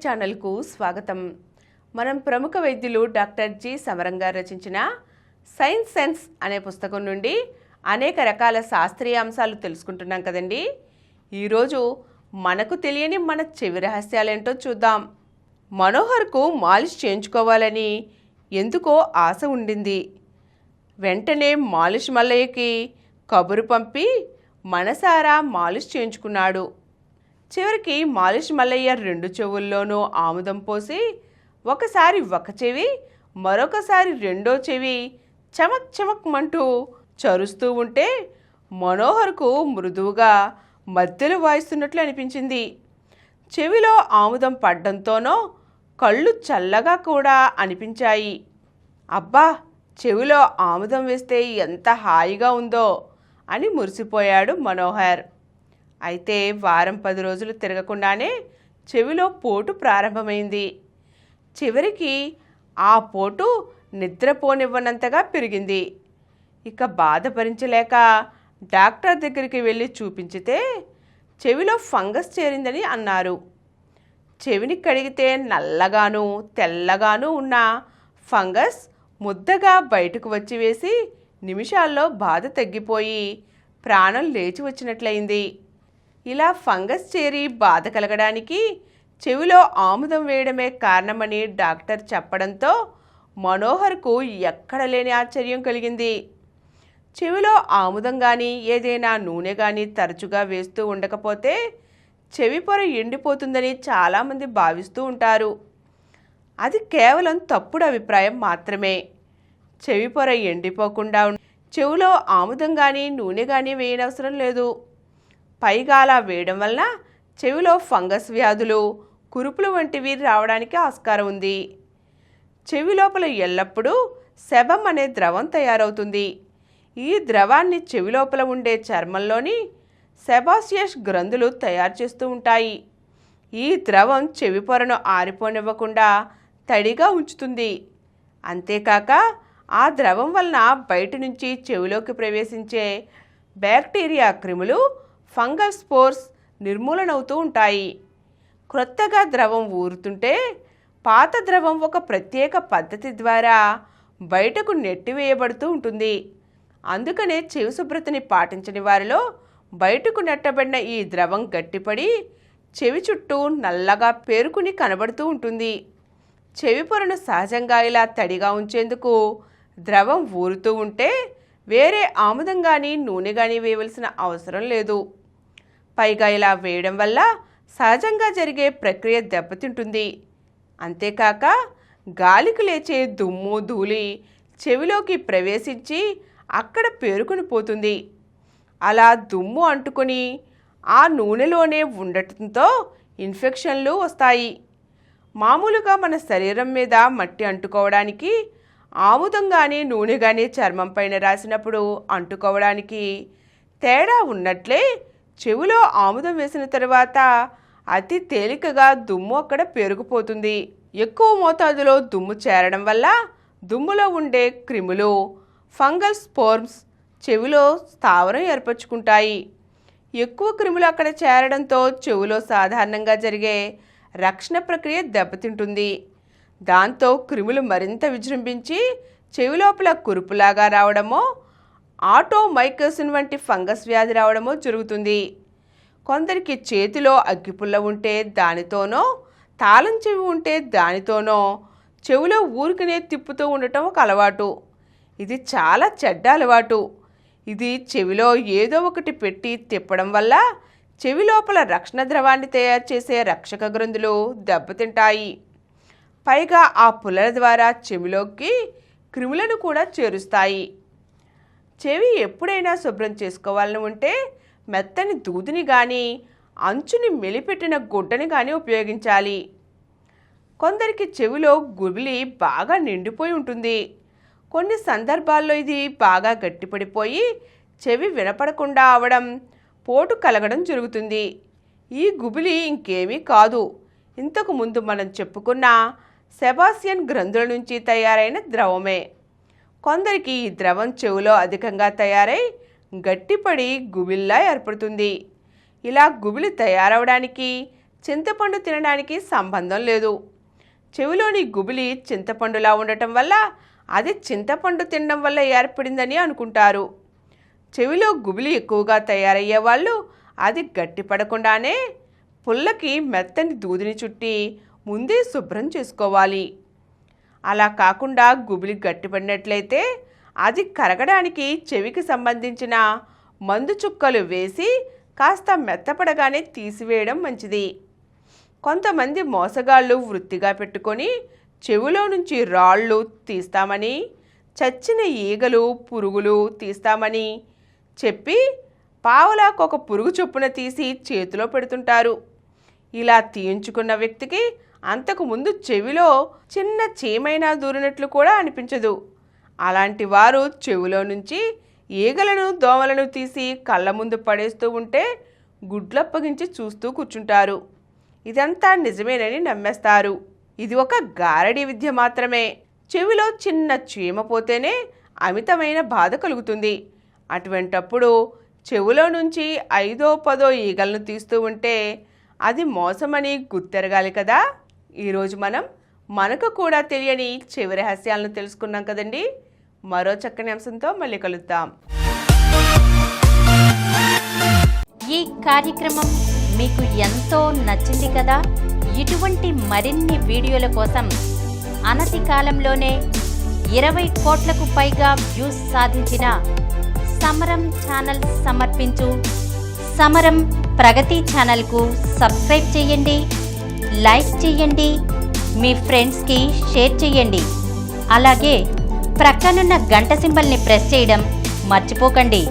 ఛానల్కు స్వాగతం. మనం ప్రముఖ వైద్యులు డాక్టర్ జి సమరం గారు రచించిన సైన్స్ సెన్స్ అనే పుస్తకం నుండి అనేక రకాల శాస్త్రీయ అంశాలు తెలుసుకుంటున్నాం కదండి. ఈరోజు మనకు తెలియని మన చెవి రహస్యాలేంటో చూద్దాం. మనోహర్కు మాలిష్ చేయించుకోవాలని ఎందుకో ఆశ ఉండింది. వెంటనే మాలిష్ మల్లయ్యకి కబురు పంపి మనసారా మాలిష్ చేయించుకున్నాడు. చివరికి మాలిష్ మల్లయ్య రెండు చెవుల్లోనూ ఆముదం పోసి ఒకసారి ఒక చెవి మరొకసారి రెండో చెవి చమక్ చమక్మంటూ చరుస్తూ ఉంటే మనోహర్కు మృదువుగా మధ్యలో వాయిస్తున్నట్లు అనిపించింది. చెవిలో ఆముదం పడ్డంతోనో కళ్ళు చల్లగా కూడా అనిపించాయి. అబ్బా, చెవిలో ఆముదం వేస్తే ఎంత హాయిగా ఉందో అని మురిసిపోయాడు మనోహర్. అయితే వారం 10 రోజులు తిరగకుండానే చెవిలో పోటు ప్రారంభమైంది. చివరికి ఆ పోటు నిద్రపోనివ్వనంతగా పెరిగింది. ఇక బాధ భరించలేక డాక్టర్ దగ్గరికి వెళ్ళి చూపించితే చెవిలో ఫంగస్ చేరిందని అన్నారు. చెవిని కడిగితే నల్లగాను తెల్లగాను ఉన్న ఫంగస్ ముద్దగా బయటకు వచ్చి వేసి నిమిషాల్లో బాధ తగ్గిపోయి ప్రాణం లేచి వచ్చినట్లయింది. ఇలా ఫంగస్ చేరి బాధ కలగడానికి చెవిలో ఆముదం వేయడమే కారణమని డాక్టర్ చెప్పడంతో మనోహర్కు ఎక్కడ లేని ఆశ్చర్యం కలిగింది. చెవిలో ఆముదం కానీ ఏదైనా నూనె కానీ తరచుగా వేస్తూ ఉండకపోతే చెవి పొర ఎండిపోతుందని చాలామంది భావిస్తూ ఉంటారు. అది కేవలం తప్పుడు అభిప్రాయం మాత్రమే. చెవి పొర ఎండిపోకుండా చెవిలో ఆముదం కానీ నూనె కానీ వేయనవసరం లేదు. పైగా అలా వేయడం వలన చెవిలో ఫంగస్ వ్యాధులు కురుపులు వంటివి రావడానికి ఆస్కారం ఉంది. చెవి లోపల ఎల్లప్పుడూ సెబమ్ అనే ద్రవం తయారవుతుంది. ఈ ద్రవాన్ని చెవి లోపల ఉండే చర్మంలోని సెబాసియస్ గ్రంథులు తయారు చేస్తూ ఉంటాయి. ఈ ద్రవం చెవి పొరను ఆరిపోనివ్వకుండా తడిగా ఉంచుతుంది. అంతేకాక ఆ ద్రవం వలన బయట నుంచి చెవిలోకి ప్రవేశించే బ్యాక్టీరియా క్రిములు ఫంగల్ స్పోర్స్ నిర్మూలనవుతూ ఉంటాయి. క్రొత్తగా ద్రవం ఊరుతుంటే పాత ద్రవం ఒక ప్రత్యేక పద్ధతి ద్వారా బయటకు నెట్టివేయబడుతూ ఉంటుంది. అందుకనే చెవి శుభ్రతని పాటించని వారిలో బయటకు నెట్టబడిన ఈ ద్రవం గట్టిపడి చెవి చుట్టూ నల్లగా పేరుకుని కనబడుతూ ఉంటుంది. చెవి పొరను సహజంగా ఇలా తడిగా ఉంచేందుకు ద్రవం ఊరుతూ ఉంటే వేరే ఆముదం కానీ నూనె కానీ వేయవలసిన అవసరం లేదు. పైగా ఇలా వేయడం వల్ల సహజంగా జరిగే ప్రక్రియ దెబ్బతింటుంది. అంతేకాక గాలికి లేచే దుమ్ము ధూళి చెవిలోకి ప్రవేశించి అక్కడ పేరుకుని పోతుంది. అలా దుమ్ము అంటుకొని ఆ నూనెలోనే ఉండటంతో ఇన్ఫెక్షన్లు వస్తాయి. మామూలుగా మన శరీరం మీద మట్టి అంటుకోవడానికి ఆముదం కానీ నూనె కానీ చర్మం పైన రాసినప్పుడు అంటుకోవడానికి తేడా ఉన్నట్లే చెవిలో ఆముదం వేసిన తర్వాత అతి తేలికగా దుమ్ము అక్కడ పేరుకుపోతుంది. ఎక్కువ మోతాదులో దుమ్ము చేరడం వల్ల దుమ్ములో ఉండే క్రిములు ఫంగల్ స్పోర్మ్స్ చెవిలో స్థావరం ఏర్పరచుకుంటాయి. ఎక్కువ క్రిములు అక్కడ చేరడంతో చెవిలో సాధారణంగా జరిగే రక్షణ ప్రక్రియ దెబ్బతింటుంది. దాంతో క్రిములు మరింత విజృంభించి చెవి లోపల కురుపులాగా రావడమో ఆటోమైకోసిన్ వంటి ఫంగస్ వ్యాధి రావడమో జరుగుతుంది. కొందరికి చేతిలో అగ్గిపుల్ల ఉంటే దానితోనో తాళం చెవి ఉంటే దానితోనో చెవిలో ఊరికనే తిప్పుతూ ఉండటం ఒక అలవాటు. ఇది చాలా చెడ్డ అలవాటు. ఇది చెవిలో ఏదో ఒకటి పెట్టి తిప్పడం వల్ల చెవి లోపల రక్షణ ద్రవాన్ని తయారు చేసే రక్షక గ్రంథులు దెబ్బతింటాయి. పైగా ఆ పుల్లల ద్వారా చెవిలోకి క్రిములను కూడా చేరుస్తాయి. చెవి ఎప్పుడైనా శుభ్రం చేసుకోవాలని ఉంటే మెత్తని దూదిని కానీ అంచుని మెలిపెట్టిన గుడ్డని కానీ ఉపయోగించాలి. కొందరికి చెవిలో గుబిలి బాగా నిండిపోయి ఉంటుంది. కొన్ని సందర్భాల్లో ఇది బాగా గట్టిపడిపోయి చెవి వినపడకుండా అవడం, పోటు కలగడం జరుగుతుంది. ఈ గుబిలి ఇంకేమీ కాదు, ఇంతకు ముందు మనం చెప్పుకున్న సెబాసియన్ గ్రంథుల నుంచి తయారైన ద్రవమే. కొందరికి ఈ ద్రవం చెవిలో అధికంగా తయారై గట్టిపడి గుబిల్లా ఏర్పడుతుంది. ఇలా గుబిలి తయారవడానికి చింతపండు తినడానికి సంబంధం లేదు. చెవిలోని గుబిలి చింతపండులా ఉండటం వల్ల అది చింతపండు తినడం వల్ల ఏర్పడిందని అనుకుంటారు. చెవిలో గుబిలి ఎక్కువగా తయారయ్యే వాళ్ళు అది గట్టిపడకుండానే పుల్లకి మెత్తని దూదిని చుట్టి ముందే శుభ్రం చేసుకోవాలి. అలా కాకుండా గుబిలి గట్టిపడినట్లయితే అది కరగడానికి చెవికి సంబంధించిన మందు చుక్కలు వేసి కాస్త మెత్తపడగానే తీసివేయడం మంచిది. కొంతమంది మోసగాళ్ళు వృత్తిగా పెట్టుకొని చెవిలో నుంచి రాళ్ళు తీస్తామని, చచ్చిన ఈగలు పురుగులు తీస్తామని చెప్పి పావలాకొక పురుగు చొప్పున తీసి చేతిలో పెడుతుంటారు. ఇలా తీయించుకున్న వ్యక్తికి అంతకుముందు చెవిలో చిన్న చీమైనా దూరినట్లు కూడా అనిపించదు. అలాంటి వారు చెవిలో నుంచి ఈగలను దోమలను తీసి కళ్ళ ముందు పడేస్తూ ఉంటే గుడ్లప్పగించి చూస్తూ కూర్చుంటారు. ఇదంతా నిజమేనని నమ్మేస్తారు. ఇది ఒక గారడీ విద్య మాత్రమే. చెవిలో చిన్న చీమ పోతేనే అమితమైన బాధ కలుగుతుంది. అటువంటప్పుడు చెవిలో నుంచి 5, 10 ఈగలను తీస్తూ ఉంటే అది మోసమని గుర్తెరగాలి కదా. ఈరోజు మనకు కూడా తెలియని చెవి రహస్యాలను తెలుసుకున్నాం కదండి. మరో చక్కని అంశంతో మళ్ళీ కలుద్దాం. ఈ కార్యక్రమం మీకు ఎంతో నచ్చింది కదా. ఇటువంటి మరిన్ని వీడియోల కోసం అనతి కాలంలోనే 20 కోట్లకు పైగా వ్యూస్ సాధించిన సమరం ఛానల్ సమర్పించు సమరం ప్రగతి ఛానల్కు సబ్స్క్రైబ్ చేయండి, లైక్ చేయండి, మీ ఫ్రెండ్స్కి షేర్ చేయండి. అలాగే ప్రక్కనున్న గంట సింబల్ని ప్రెస్ చేయడం మర్చిపోకండి.